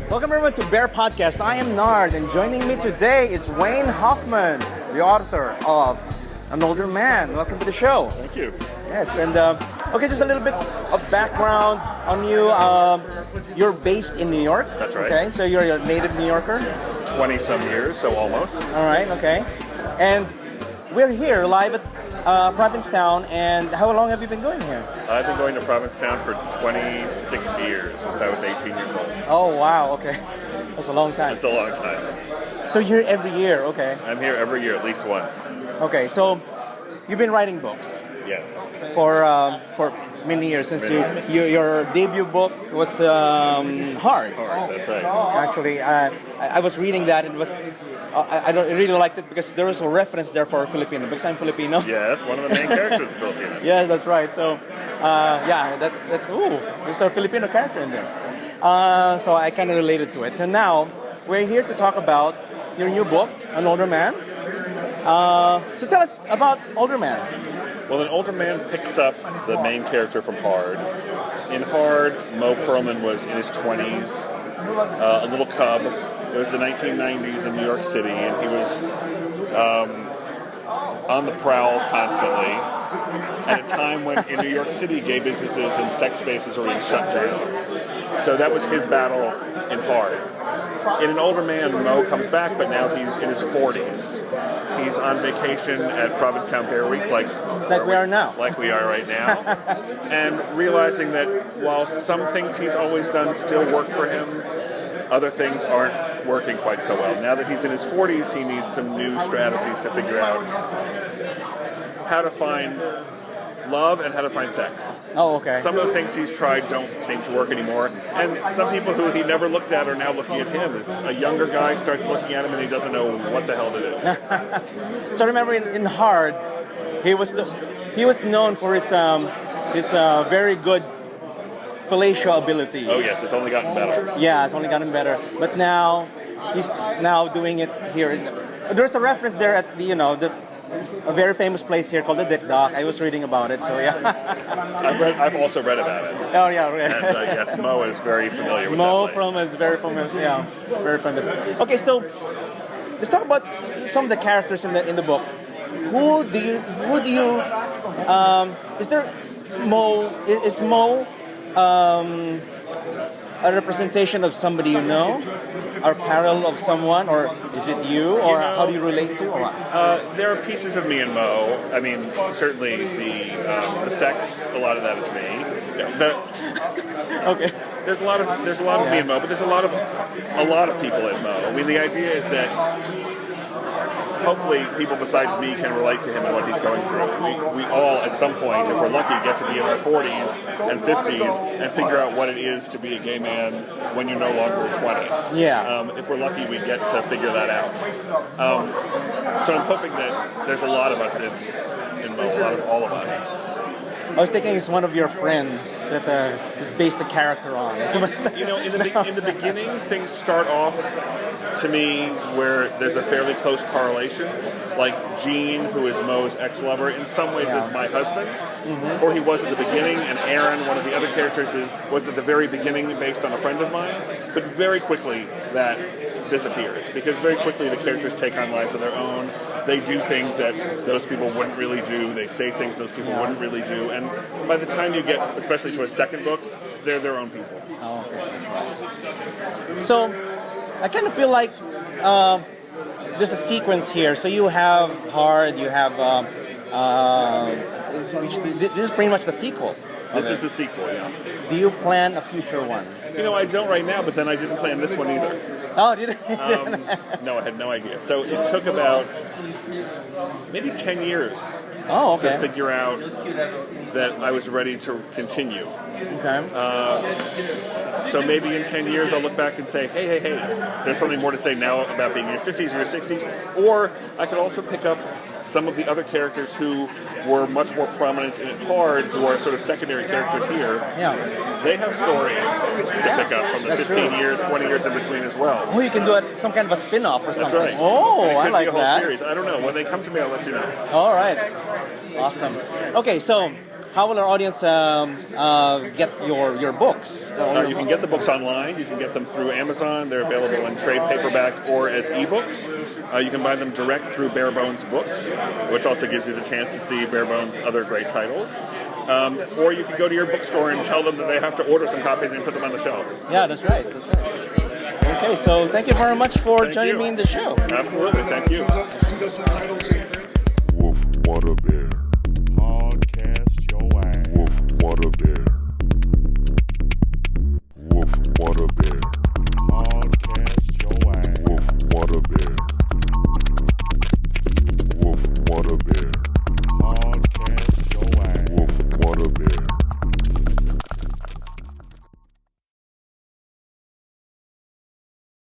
Welcome everyone to Bear Podcast. I am Nard, and joining me today is Wayne Hoffman, the author of An Older Man. Welcome to the show. Thank you. Yes, and okay, just a little bit of background on you. You're based in New York. That's right. Okay, so you're a native New Yorker. 20-some years, so almost. All right. Okay, and we're here live at Provincetown. And how long have you been going here? I've been going to Provincetown for 26 years, since I was 18 years old. Oh wow. Okay, that's a long time. It's a long time. So you're here every year. Okay. I'm here every year, at least once. Okay, so you've been writing books Yes. for many years since your debut book was Hard. That's right. Actually, I was reading that and it was I really liked it because there was a reference there for Filipino because I'm Filipino. Yeah, that's one of the main characters is Filipino. Yes, that's right. So there's a Filipino character in there. So I kind of related to it. So now we're here to talk about your new book, An Older Man. So tell us about Older Man. Well, An Older Man picks up the main character from Hard. In Hard, Mo Perlman was in his 20s, a little cub. It was the 1990s in New York City, and he was on the prowl constantly at a time when in New York City, gay businesses and sex spaces were being shut down. So that was his battle in Hard. In An Older Man, Mo comes back, but now he's in his 40s. He's on vacation at Provincetown Bear Week, like we are now. Like we are right now. And realizing that while some things he's always done still work for him, other things aren't working quite so well. Now that he's in his 40s, he needs some new strategies to figure out how to find love and how to find sex. Oh, okay. Some of the things he's tried don't seem to work anymore, and some people who he never looked at are now looking at him. It's a younger guy starts looking at him and he doesn't know what the hell to do. So I remember in Hard, he was known for his very good fellatio ability. Oh yes, it's only gotten better. Yeah, it's only gotten better. But now he's now doing it here. There's a reference there at a very famous place here called the Dick Dock. I was reading about it, so yeah. I've also read about it. Oh yeah, right. And yes, Mo is very familiar with Mo that place. Perlman is very famous. Yeah, very famous. Okay, so let's talk about some of the characters in the book. Who do you is there Mo? Is Mo a representation of somebody you know, or parallel of someone, or is it you, or how do you relate to? Or there are pieces of me and Mo. I mean, certainly the sex. A lot of that is me. Okay. There's a lot of me and Mo, but there's a lot of people in Mo. I mean, the idea is that hopefully people besides me can relate to him and what he's going through. We all, at some point, if we're lucky, get to be in our 40s and 50s and figure out what it is to be a gay man when you're no longer 20. Yeah. If we're lucky, we get to figure that out. So I'm hoping that there's a lot of us in Mo, a lot of all of us. I was thinking it's one of your friends that is based the character on. In the beginning, things start off to me where there's a fairly close correlation. Like Gene, who is Mo's ex-lover, in some ways is my husband, or he was at the beginning, and Aaron, one of the other characters, was at the very beginning based on a friend of mine. But very quickly that disappears, because very quickly the characters take on lives of their own. They do things that those people wouldn't really do. They say things those people wouldn't really do. And by the time you get, especially to a second book, they're their own people. Oh, okay. That's right. So, I kind of feel like there's a sequence here. So you have Hard, you have... this is pretty much the sequel. This is the sequel, yeah. Do you plan a future one? I don't right now, but then I didn't plan this one either. Oh, did you? No, I had no idea. So it took about maybe 10 years to figure out that I was ready to continue. Okay. So maybe in 10 years I'll look back and say, hey, there's something more to say now about being in your 50s or your 60s. Or I could also pick up some of the other characters who were much more prominent in Hard, who are sort of secondary characters here. Yeah. They have stories to pick up from the 15 years, 20 years in between as well. Oh, you can do some kind of a spin-off or something. That's right. Oh, I like be a whole that. Series. I don't know. When they come to me, I'll let you know. All right. Awesome. Okay, so how will our audience get your books? You can get the books online. You can get them through Amazon. They're available in trade paperback or as ebooks. You can buy them direct through Barebones Books, which also gives you the chance to see Barebones' other great titles. Or you can go to your bookstore and tell them that they have to order some copies and put them on the shelves. Yeah, that's right. Okay, so thank you very much for joining me in the show. Absolutely, thank you. Woof, what a bear. Podcast your ass. Woof, what a bear.